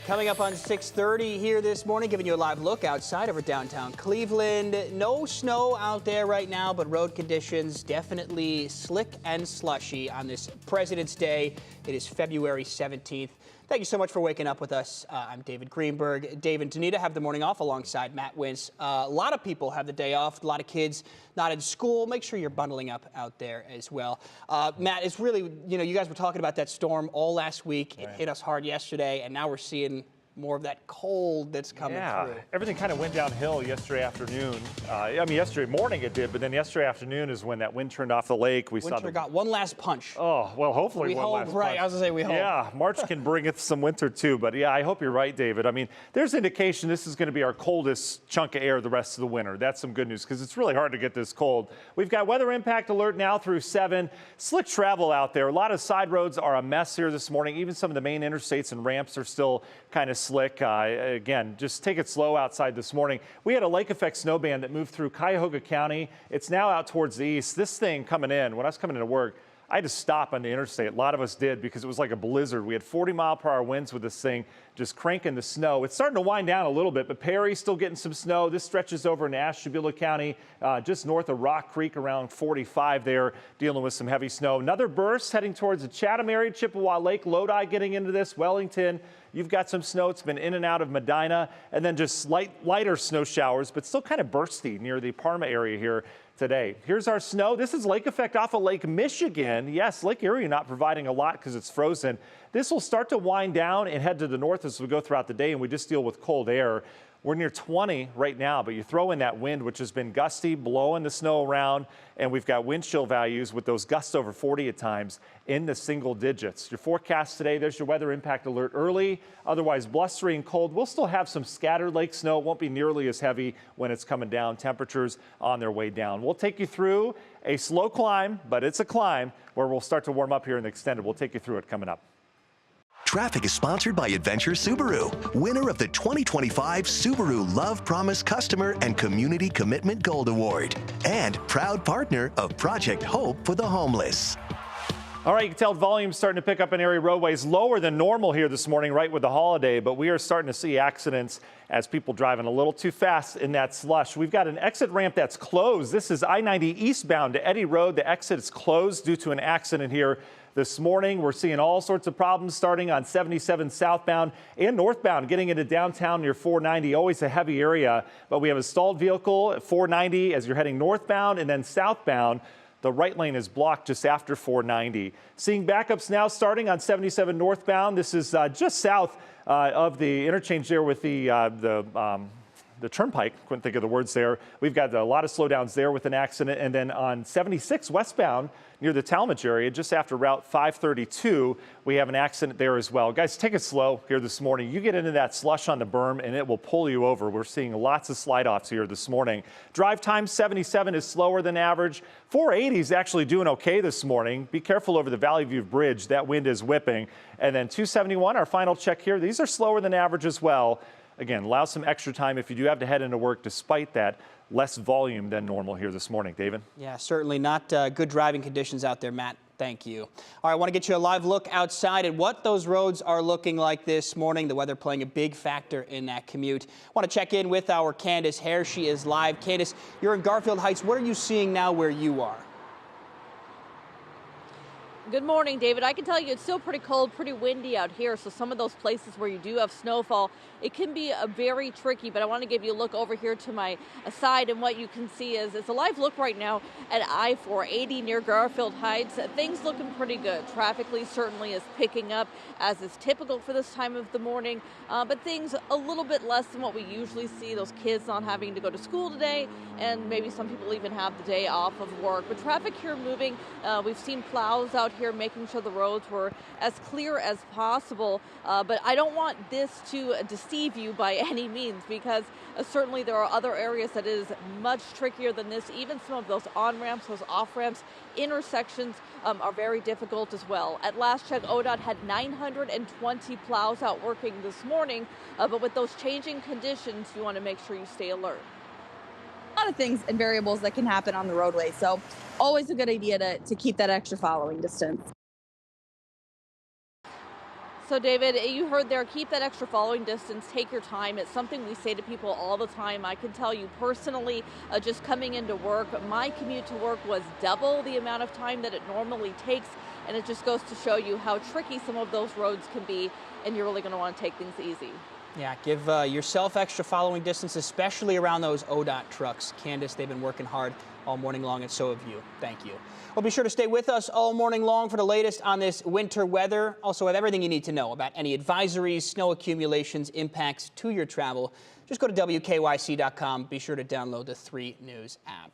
Coming up on 6:30 here this morning, giving you a live look outside over downtown Cleveland. No snow out there right now, but road conditions definitely slick and slushy on this President's Day. It is February 17th. Thank you so much for waking up with us. I'm David Greenberg. Dave and Danita have the morning off alongside Matt Wintz. A lot of people have the day off. A lot of kids not in school. Make sure you're bundling up out there as well. Matt, it's really, you guys were talking about that storm all last week. It hit us hard yesterday, and now we're seeing more of that cold that's coming through. Everything kind of went downhill yesterday afternoon. Yesterday morning it did, but then yesterday afternoon is when that wind turned off the lake. Winter got one last punch. Oh, well, hopefully one last punch. Right, I was going to say we hope. Yeah, March can bring us some winter too, but yeah, I hope you're right, David. I mean, there's indication this is going to be our coldest chunk of air the rest of the winter. That's some good news because it's really hard to get this cold. We've got weather impact alert now through 7. Slick travel out there. A lot of side roads are a mess here this morning. Even some of the main interstates and ramps are still kind of slick. Again, just take it slow outside this morning. We had a lake effect snow band that moved through Cuyahoga County. It's now out towards the east. This thing coming in, when I was coming into work, I had to stop on the interstate. A lot of us did because it was like a blizzard. We had 40-mile-per-hour winds with this thing just cranking the snow. It's starting to wind down a little bit, but Perry's still getting some snow. This stretches over in Ashtabula County, just north of Rock Creek, around 45 there, dealing with some heavy snow. Another burst heading towards the Chatham area, Chippewa Lake, Lodi getting into this, Wellington. You've got some snow. It's been in and out of Medina, and then just lighter snow showers, but still kind of bursty near the Parma area here today. Here's our snow. This is lake effect off of Lake Michigan. Yes, Lake Erie not providing a lot because it's frozen. This will start to wind down and head to the north as we go throughout the day, and we just deal with cold air. We're near 20 right now, but you throw in that wind, which has been gusty, blowing the snow around, and we've got wind chill values with those gusts over 40 at times in the single digits. Your forecast today, there's your weather impact alert early, otherwise blustery and cold. We'll still have some scattered lake snow. It won't be nearly as heavy when it's coming down. Temperatures on their way down. We'll take you through a slow climb, but it's a climb where we'll start to warm up here in the extended. We'll take you through it coming up. Traffic is sponsored by Adventure Subaru, winner of the 2025 Subaru Love Promise Customer and Community Commitment Gold Award, and proud partner of Project Hope for the Homeless. All right, you can tell volume's starting to pick up in area roadways, lower than normal here this morning, right with the holiday, but we are starting to see accidents as people driving a little too fast in that slush. We've got an exit ramp that's closed. This is I-90 eastbound to Eddy Road. The exit is closed due to an accident here this morning. We're seeing all sorts of problems starting on 77 southbound and northbound, getting into downtown near 490, always a heavy area. But we have a stalled vehicle at 490 as you're heading northbound, and then southbound, the right lane is blocked just after 490. Seeing backups now starting on 77 northbound. This is just south of the interchange there with the turnpike. Couldn't think of the words there. We've got a lot of slowdowns there with an accident. And then on 76 westbound near the Talmadge area, just after Route 532, we have an accident there as well. Guys, take it slow here this morning. You get into that slush on the berm and it will pull you over. We're seeing lots of slide offs here this morning. Drive time 77 is slower than average. 480 is actually doing okay this morning. Be careful over the Valley View Bridge. That wind is whipping. And then 271, our final check here. These are slower than average as well. Again, allow some extra time if you do have to head into work despite that. Less volume than normal here this morning. David? Yeah, certainly not good driving conditions out there, Matt. Thank you. All right, I want to get you a live look outside at what those roads are looking like this morning. The weather playing a big factor in that commute. I want to check in with our Candace Hare. She is live. Candace, you're in Garfield Heights. What are you seeing now where you are? Good morning, David. I can tell you it's still pretty cold, pretty windy out here. So some of those places where you do have snowfall, it can be very tricky. But I want to give you a look over here to my side, and what you can see is it's a live look right now at I-480 near Garfield Heights. Things looking pretty good. Traffically certainly is picking up, as is typical for this time of the morning. But things a little bit less than what we usually see. Those kids not having to go to school today, and maybe some people even have the day off of work. But traffic here moving. We've seen plows out here making sure the roads were as clear as possible. But I don't want this to deceive you by any means, because certainly there are other areas that is much trickier than this. Even some of those on-ramps, those off-ramps, intersections are very difficult as well. At last check, ODOT had 920 plows out working this morning, but with those changing conditions, you want to make sure you stay alert. A lot of things and variables that can happen on the roadway, so always a good idea to keep that extra following distance. So, David, you heard there, keep that extra following distance, take your time. It's something we say to people all the time. I can tell you personally, just coming into work, my commute to work was double the amount of time that it normally takes, and it just goes to show you how tricky some of those roads can be, and you're really going to want to take things easy. Yeah, give yourself extra following distance, especially around those ODOT trucks. Candace, they've been working hard all morning long, and so have you. Thank you. Well, be sure to stay with us all morning long for the latest on this winter weather. Also, have everything you need to know about any advisories, snow accumulations, impacts to your travel. Just go to WKYC.com. Be sure to download the 3 News app.